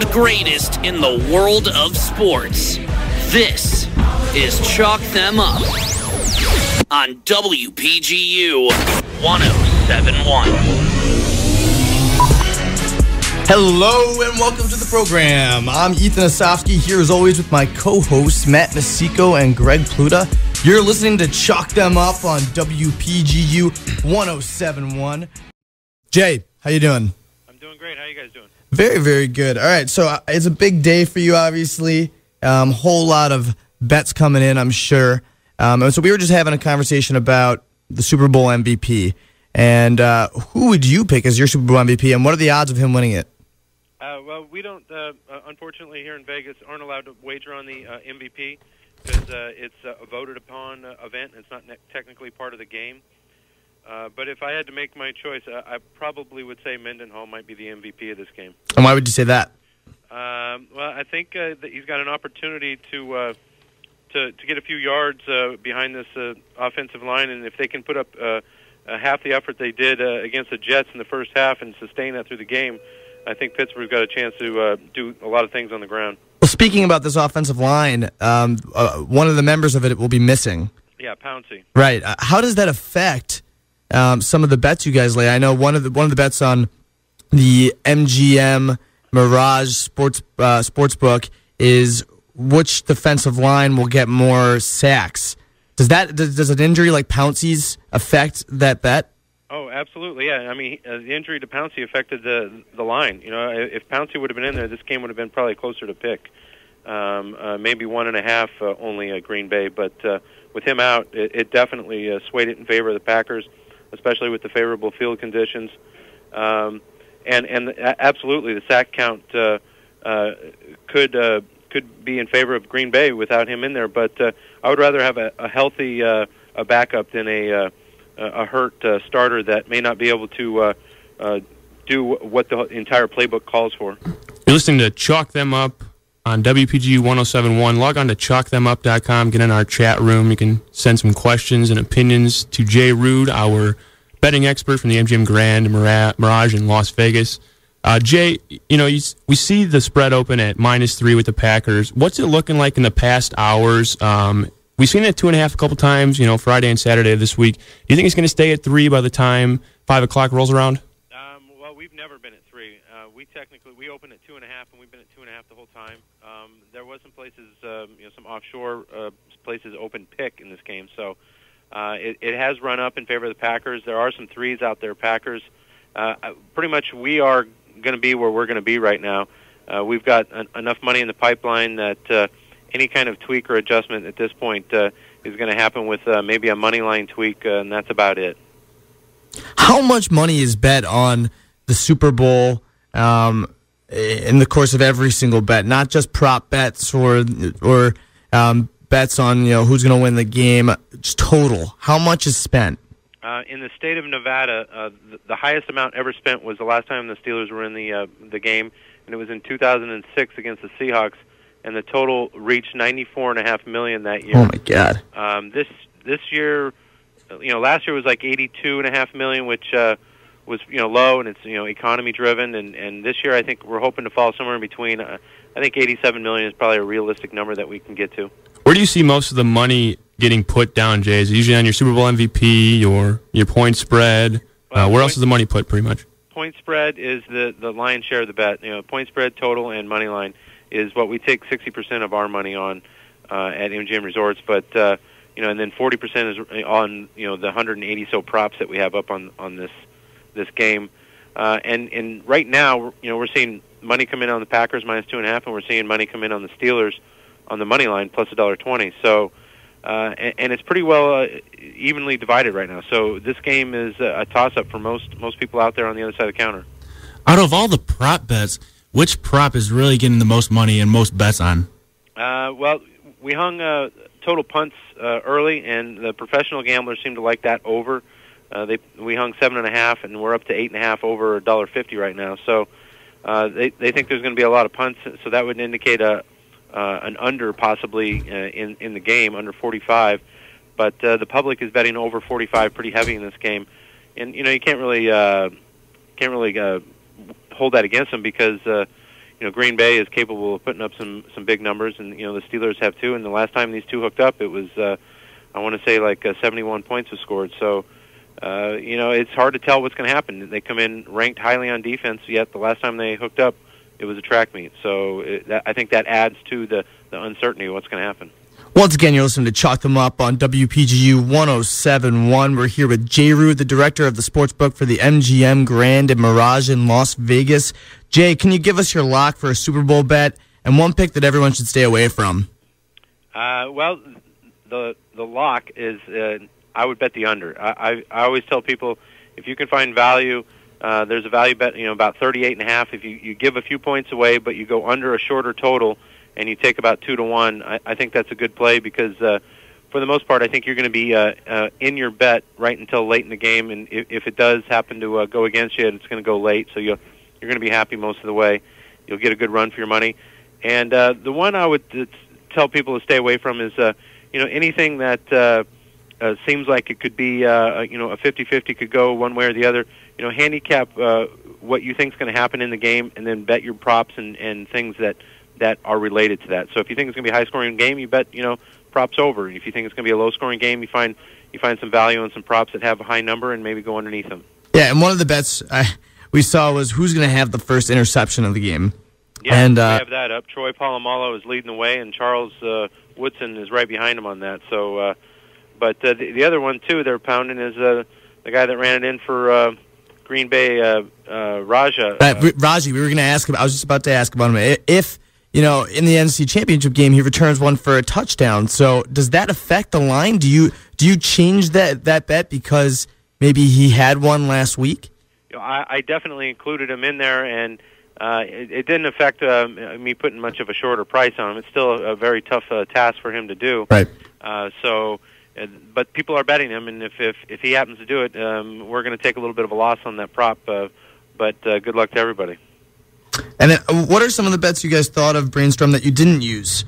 and greatest in the world of sports. This is Chalk Them Up on WPGU 1071. Hello and welcome to the program. I'm Ethan Osofsky here as always with my co-hosts Matt Nasico and Greg Pluta. You're listening to Chalk Them Up on WPGU 1071. Jay, how you doing? I'm doing great. How you guys doing? Very, very good. All right, so it's a big day for you, obviously. Whole lot of bets coming in, I'm sure. And so we were just having a conversation about the Super Bowl MVP. And who would you pick as your Super Bowl MVP, and what are the odds of him winning it? Well, we don't, unfortunately, here in Vegas, aren't allowed to wager on the MVP because it's a voted-upon event. And it's not technically part of the game. But if I had to make my choice, I probably would say Mendenhall might be the MVP of this game. And why would you say that? Well, I think that he's got an opportunity to get a few yards behind this offensive line, and if they can put up half the effort they did against the Jets in the first half and sustain that through the game, I think Pittsburgh's got a chance to do a lot of things on the ground. Well, speaking about this offensive line, one of the members of it will be missing. Yeah, Pouncey. Right. How does that affect some of the bets you guys lay? I know one of the bets on the MGM Mirage Sportsbook is which defensive line will get more sacks. Does an injury like Pouncey's affect that bet? Oh, absolutely, yeah. I mean, the injury to Pouncey affected the line. You know, if Pouncey would have been in there, this game would have been probably closer to pick. Maybe 1.5 only Green Bay, but with him out, it definitely swayed it in favor of the Packers, especially with the favorable field conditions. And absolutely, the sack count could be in favor of Green Bay without him in there. But I would rather have a healthy a backup than a hurt starter that may not be able to do what the entire playbook calls for. You're listening to Chalk Them Up on WPGU 1071. Log on to chalkthemup.com. Get in our chat room. You can send some questions and opinions to Jay Rood, our betting expert from the MGM Grand Mirage in Las Vegas. Jay, you know, we see the spread open at -3 with the Packers. What's it looking like in the past hours? We've seen it at 2.5 a couple times, you know, Friday and Saturday of this week. Do you think it's going to stay at 3 by the time 5 o'clock rolls around? Well, we've never been at 3. We opened at 2.5, and we've been at 2.5 the whole time. There was some places, some offshore places open pick in this game, so it has run up in favor of the Packers. There are some 3s out there, Packers. Pretty much we are going to be where we're going to be right now. We've got enough money in the pipeline that any kind of tweak or adjustment at this point is going to happen with maybe a money line tweak, and that's about it. How much money is bet on the Super Bowl in the course of every single bet, not just prop bets or bets on who's going to win the game? Just total. How much is spent? In the state of Nevada, the highest amount ever spent was the last time the Steelers were in the game, and it was in 2006 against the Seahawks, and the total reached $94.5 million that year. Oh my God! This year, last year was like $82.5 million, which was low, and it's economy driven, and this year I think we're hoping to fall somewhere in between. I think $87 million is probably a realistic number that we can get to. Where do you see most of the money getting put down, Jay? Is it usually on your Super Bowl MVP or your point spread? Where else is the money put, pretty much? Point spread is the lion's share of the bet. Point spread, total, and money line is what we take 60% of our money on at MGM Resorts. But and then 40% is on the 180 so props that we have up on this game. And right now, we're seeing money come in on the Packers -2.5, and we're seeing money come in on the Steelers on the money line plus $1.20. So, and it's pretty well evenly divided right now. So this game is a toss-up for most people out there on the other side of the counter. Out of all the prop bets, which prop is really getting the most money and most bets on? Well, we hung total punts early, and the professional gamblers seem to like that over. We hung 7.5, and we're up to 8.5 over $1.50 right now. So they think there's going to be a lot of punts. So that would indicate an under possibly in the game, under 45. But the public is betting over 45 pretty heavy in this game, and you can't really hold that against them because Green Bay is capable of putting up some big numbers, and the Steelers have too. And the last time these two hooked up, it was I want to say like 71 points was scored. So it's hard to tell what's going to happen. They come in ranked highly on defense, yet the last time they hooked up, it was a track meet. So I think that adds to the uncertainty of what's going to happen. Once again, you're listening to Chalk Them Up on WPGU 107.1. We're here with Jay Rood, the director of the sportsbook for the MGM Grand and Mirage in Las Vegas. Jay, can you give us your lock for a Super Bowl bet and one pick that everyone should stay away from? Well, the lock is I would bet the under. I always tell people if you can find value, there's a value bet about 38.5. If you give a few points away, but you go under a shorter total, and you take about 2 to 1, I think that's a good play because, for the most part, I think you're going to be in your bet right until late in the game, and if it does happen to go against you, it's going to go late, so you're going to be happy most of the way. You'll get a good run for your money. And the one I would tell people to stay away from is, anything that seems like it could be, a 50-50 could go one way or the other. Handicap what you think is going to happen in the game, and then bet your props and things that are related to that. So if you think it's going to be a high-scoring game, you bet props over. If you think it's going to be a low-scoring game, you find some value on some props that have a high number and maybe go underneath them. Yeah, and one of the bets we saw was who's going to have the first interception of the game. Yeah, and we have that up. Troy Polamalu is leading the way, and Charles Woodson is right behind him on that. So, but the other one too they're pounding is the guy that ran it in for Green Bay, Raja. Raji, we were going to ask him. I was just about to ask about him if. In the NFC Championship game, he returns one for a touchdown. So does that affect the line? Do you change that bet because maybe he had one last week? I definitely included him in there, and it didn't affect me putting much of a shorter price on him. It's still a very tough task for him to do. Right. But people are betting him, and if he happens to do it, we're going to take a little bit of a loss on that prop. But good luck to everybody. And then, what are some of the bets you guys thought of brainstorm that you didn't use?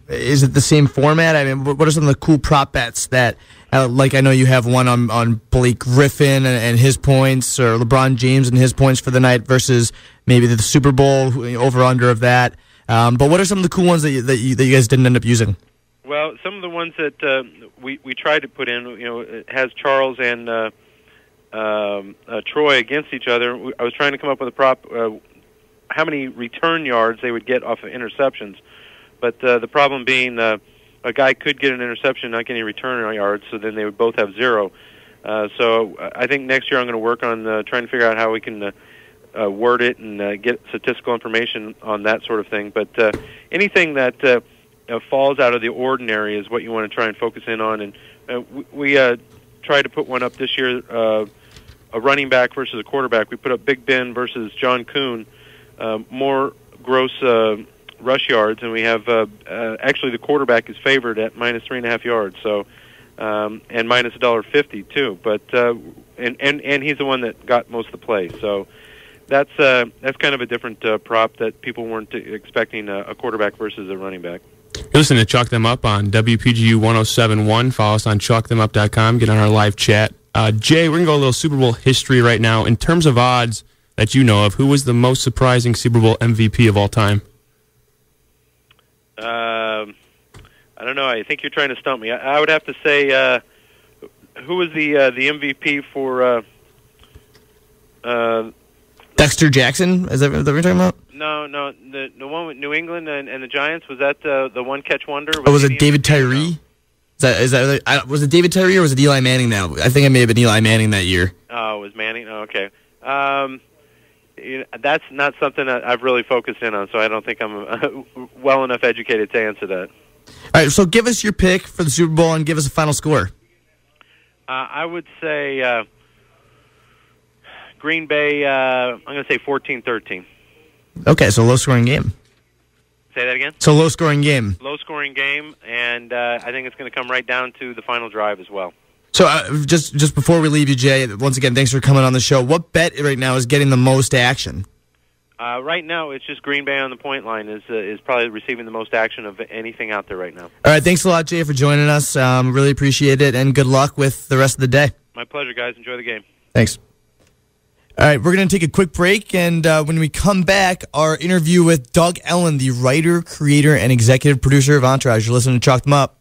Is it the same format? I mean, what are some of the cool prop bets that, like I know you have one on Blake Griffin and his points, or LeBron James and his points for the night versus maybe the Super Bowl over/under of that. But what are some of the cool ones that you guys didn't end up using? Well, some of the ones that we tried to put in, it has Charles and Troy against each other. I was trying to come up with a prop. How many return yards they would get off of interceptions. But the problem being a guy could get an interception, not get any return yards, so then they would both have 0. So I think next year I'm going to work on trying to figure out how we can word it and get statistical information on that sort of thing. But anything that falls out of the ordinary is what you want to try and focus in on. And we tried to put one up this year, a running back versus a quarterback. We put up Big Ben versus John Kuhn. More gross rush yards, and we have actually the quarterback is favored at minus 3.5 yards, so and minus $1.50 too. But and he's the one that got most of the play, so that's kind of a different prop that people weren't expecting a quarterback versus a running back. You're listening to Chalk Them Up on WPGU 107.1. Follow us on chalkthemup.com. Get on our live chat. Jay, we're gonna go a little Super Bowl history right now in terms of odds that you know of. Who was the most surprising Super Bowl MVP of all time? I don't know. I think you're trying to stump me. I would have to say, who was the MVP for Dexter Jackson? Is that what you're talking about? No, the one with New England and the Giants. Was that the one catch wonder? Was it David Tyree? Was it David Tyree or was it Eli Manning now? I think it may have been Eli Manning that year. Oh, it was Manning? Oh, okay. That's not something that I've really focused in on, so I don't think I'm well enough educated to answer that. All right, so give us your pick for the Super Bowl and give us a final score. I would say Green Bay, I'm going to say 14-13. Okay, so low-scoring game. Say that again? So low-scoring game. Low-scoring game, and I think it's going to come right down to the final drive as well. So just before we leave you, Jay, once again, thanks for coming on the show. What bet right now is getting the most action? Right now, it's just Green Bay on the point line is probably receiving the most action of anything out there right now. All right, thanks a lot, Jay, for joining us. Really appreciate it, and good luck with the rest of the day. My pleasure, guys. Enjoy the game. Thanks. All right, we're going to take a quick break, and when we come back, our interview with Doug Ellen, the writer, creator, and executive producer of Entourage. You're listening to Chalk Them Up.